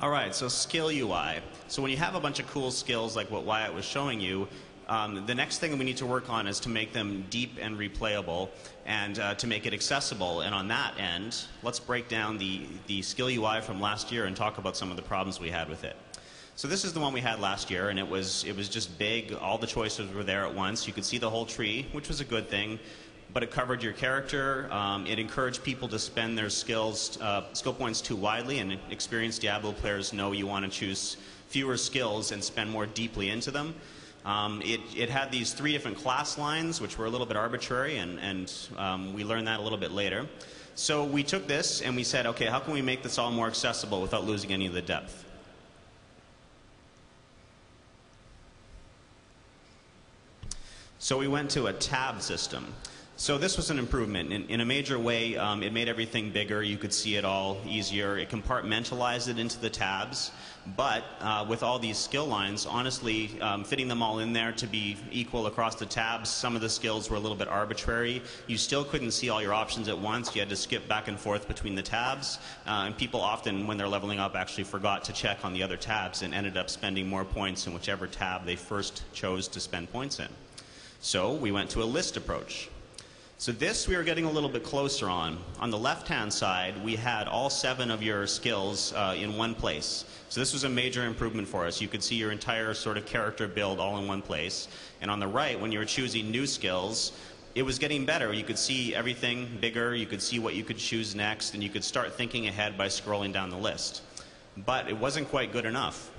All right, so skill UI. So when you have a bunch of cool skills like what Wyatt was showing you, the next thing we need to work on is to make them deep and replayable and to make it accessible. And on that end, let's break down the skill UI from last year and talk about some of the problems we had with it. So this is the one we had last year, and it was just big. All the choices were there at once. You could see the whole tree, which was a good thing, but it covered your character. It encouraged people to spend their skill points too widely, and experienced Diablo players know you want to choose fewer skills and spend more deeply into them. It had these 3 different class lines, which were a little bit arbitrary, and we learned that a little bit later. So we took this and we said, okay, how can we make this all more accessible without losing any of the depth? So we went to a tab system. So this was an improvement. In a major way, it made everything bigger. You could see it all easier. It compartmentalized it into the tabs. But with all these skill lines, honestly, fitting them all in there to be equal across the tabs, some of the skills were a little bit arbitrary. You still couldn't see all your options at once. You had to skip back and forth between the tabs. And people often, when they're leveling up, actually forgot to check on the other tabs and ended up spending more points in whichever tab they first chose to spend points in. So we went to a list approach. So this we were getting a little bit closer on. On the left-hand side, we had all 7 of your skills in one place. So this was a major improvement for us. You could see your entire sort of character build all in one place. And on the right, when you were choosing new skills, it was getting better. You could see everything bigger. You could see what you could choose next, and you could start thinking ahead by scrolling down the list. But it wasn't quite good enough.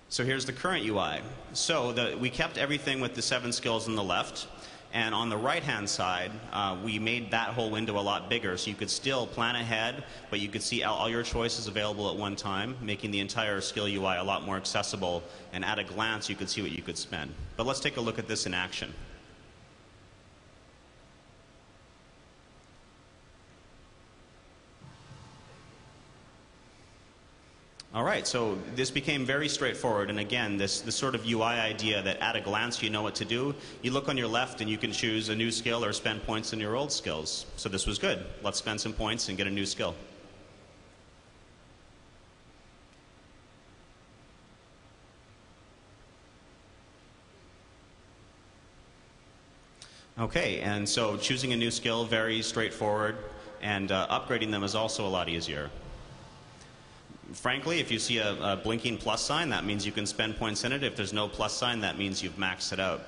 So here's the current UI. So we kept everything with the 7 skills on the left. And on the right-hand side, we made that whole window a lot bigger, so you could still plan ahead, but you could see all your choices available at one time, making the entire skill UI a lot more accessible, and at a glance, you could see what you could spend. But let's take a look at this in action. All right, so this became very straightforward, and again, this sort of UI idea that at a glance you know what to do. You look on your left and you can choose a new skill or spend points in your old skills. So this was good. Let's spend some points and get a new skill. Okay, and so choosing a new skill, very straightforward, and upgrading them is also a lot easier. Frankly, if you see a blinking plus sign, that means you can spend points in it. If there's no plus sign, that means you've maxed it out.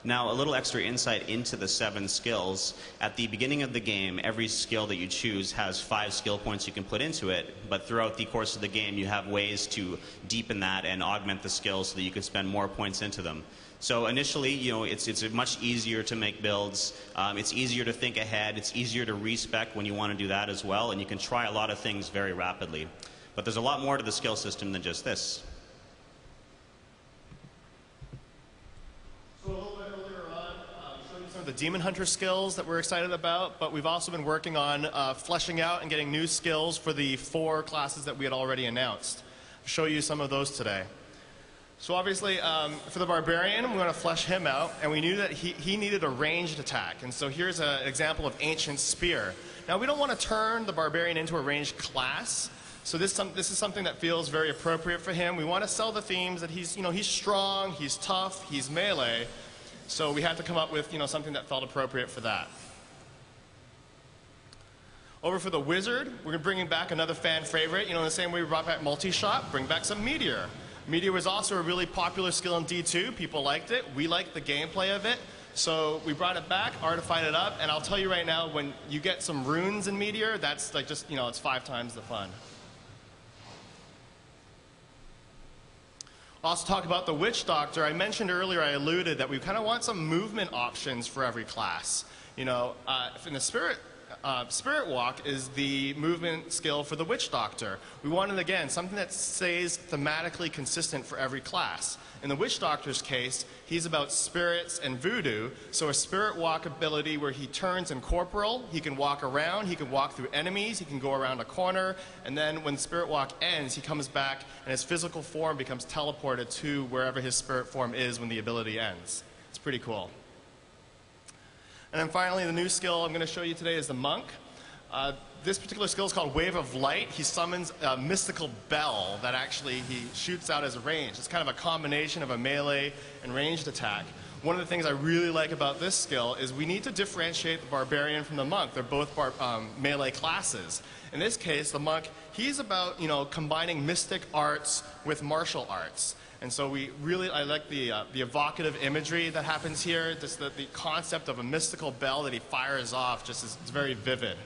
Now, a little extra insight into the 7 skills. At the beginning of the game, every skill that you choose has 5 skill points you can put into it, but throughout the course of the game, you have ways to deepen that and augment the skills so that you can spend more points into them. So initially, you know, it's much easier to make builds. It's easier to think ahead. It's easier to respec when you want to do that as well, and you can try a lot of things very rapidly. But there's a lot more to the skill system than just this. So a little bit earlier on, showing you some of the Demon Hunter skills that we're excited about, but we've also been working on fleshing out and getting new skills for the 4 classes that we had already announced. I'll show you some of those today. So obviously, for the Barbarian, we want to flesh him out, and we knew that he needed a ranged attack. And so here's an example of Ancient Spear. Now, we don't want to turn the Barbarian into a ranged class, so this is something that feels very appropriate for him. We want to sell the themes that he's strong, he's tough, he's melee. So we had to come up with, something that felt appropriate for that. Over for the Wizard, we're bringing back another fan favorite. In the same way we brought back Multi-Shot, bring back some Meteor. Meteor was also a really popular skill in D2. People liked it. We liked the gameplay of it. So we brought it back, artified it up, and I'll tell you right now, when you get some runes in Meteor, that's like just, it's 5 times the fun. Also talk about the Witch Doctor. I mentioned earlier, I alluded that we kind of want some movement options for every class. In the Spirit Walk is the movement skill for the Witch Doctor. We wanted, again, something that stays thematically consistent for every class. In the Witch Doctor's case, he's about spirits and voodoo, so a Spirit Walk ability where he turns incorporeal, he can walk around, he can walk through enemies, he can go around a corner, and then when Spirit Walk ends, he comes back and his physical form becomes teleported to wherever his spirit form is when the ability ends. It's pretty cool. And then finally, the new skill I'm going to show you today is the Monk. This particular skill is called Wave of Light. He summons a mystical bell that actually he shoots out as a range. It's kind of a combination of a melee and ranged attack. One of the things I really like about this skill is we need to differentiate the barbarian from the monk. They're both melee classes. In this case, the monk, he's about combining mystic arts with martial arts. And so I like the evocative imagery that happens here. Just the concept of a mystical bell that he fires off just is it's very vivid.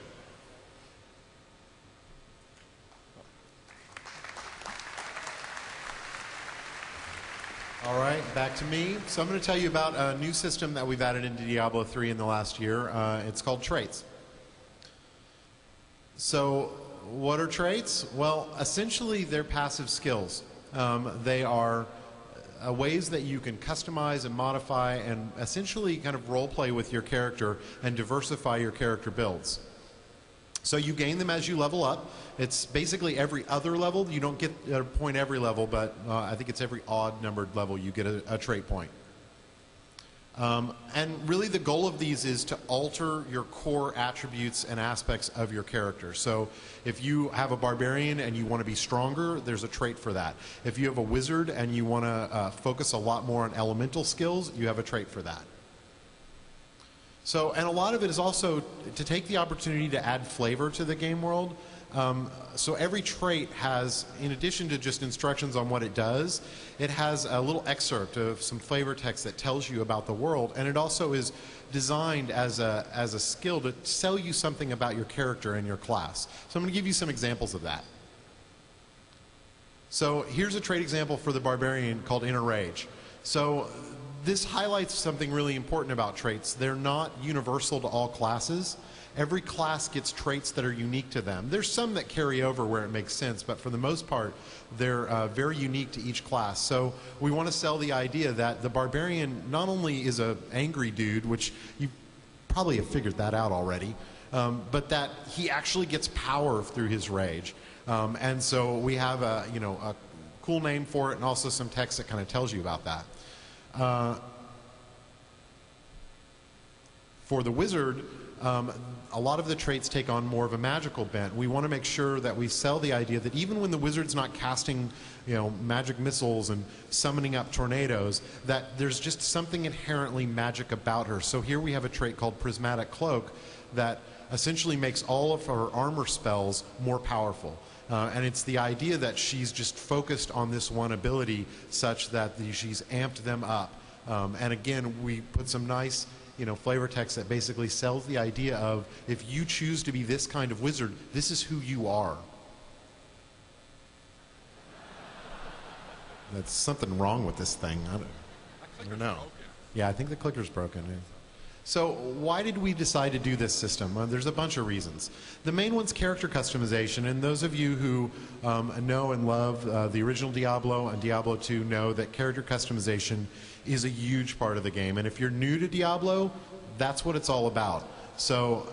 All right, back to me. So I'm going to tell you about a new system that we've added into Diablo 3 in the last year. It's called traits. So what are traits? Well, essentially they're passive skills. They are ways that you can customize and modify and essentially kind of role play with your character and diversify your character builds. So you gain them as you level up. It's basically every other level. You don't get a point every level, but I think it's every odd numbered level you get a trait point. And really the goal of these is to alter your core attributes and aspects of your character. So if you have a barbarian and you want to be stronger, there's a trait for that. If you have a wizard and you want to focus a lot more on elemental skills, you have a trait for that. So, and a lot of it is also to take the opportunity to add flavor to the game world. So every trait has, in addition to just instructions on what it does, it has a little excerpt of some flavor text that tells you about the world, and it also is designed as a skill to sell you something about your character and your class. So I'm going to give you some examples of that. So here's a trait example for the barbarian called Inner Rage. So this highlights something really important about traits. They're not universal to all classes. Every class gets traits that are unique to them. There's some that carry over where it makes sense, but for the most part, they're very unique to each class. So we want to sell the idea that the barbarian not only is an angry dude, which you probably have figured that out already, but that he actually gets power through his rage. And so we have a cool name for it and also some text that kind of tells you about that. For the wizard, a lot of the traits take on more of a magical bent. We want to make sure that we sell the idea that even when the wizard's not casting, magic missiles and summoning up tornadoes, that there's just something inherently magic about her. So here we have a trait called Prismatic Cloak that essentially makes all of her armor spells more powerful. And it's the idea that she's just focused on this one ability such that she's amped them up. And again, we put some nice flavor text that basically sells the idea of if you choose to be this kind of wizard, this is who you are. That's something wrong with this thing. I don't know. Yeah, I think the clicker's broken. So why did we decide to do this system? There's a bunch of reasons. The main one's character customization, and those of you who know and love the original Diablo and Diablo 2 know that character customization is a huge part of the game. And if you're new to Diablo, that's what it's all about. So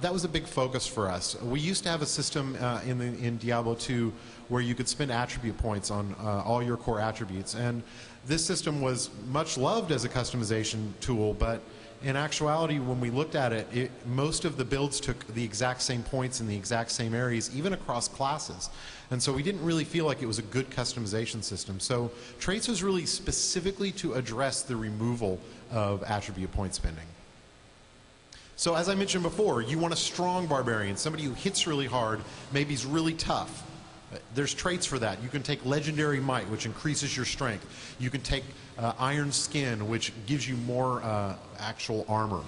that was a big focus for us. We used to have a system in Diablo 2 where you could spend attribute points on all your core attributes. And this system was much loved as a customization tool, but in actuality, when we looked at it, most of the builds took the exact same points in the exact same areas, even across classes. And so we didn't really feel like it was a good customization system. So traits was really specifically to address the removal of attribute point spending. So as I mentioned before, you want a strong barbarian, somebody who hits really hard, maybe he's really tough. There's traits for that. You can take Legendary Might, which increases your strength. You can take Iron Skin, which gives you more actual armor.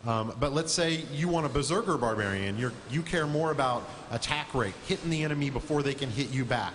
But let's say you want a Berserker Barbarian. You care more about attack rate, hitting the enemy before they can hit you back.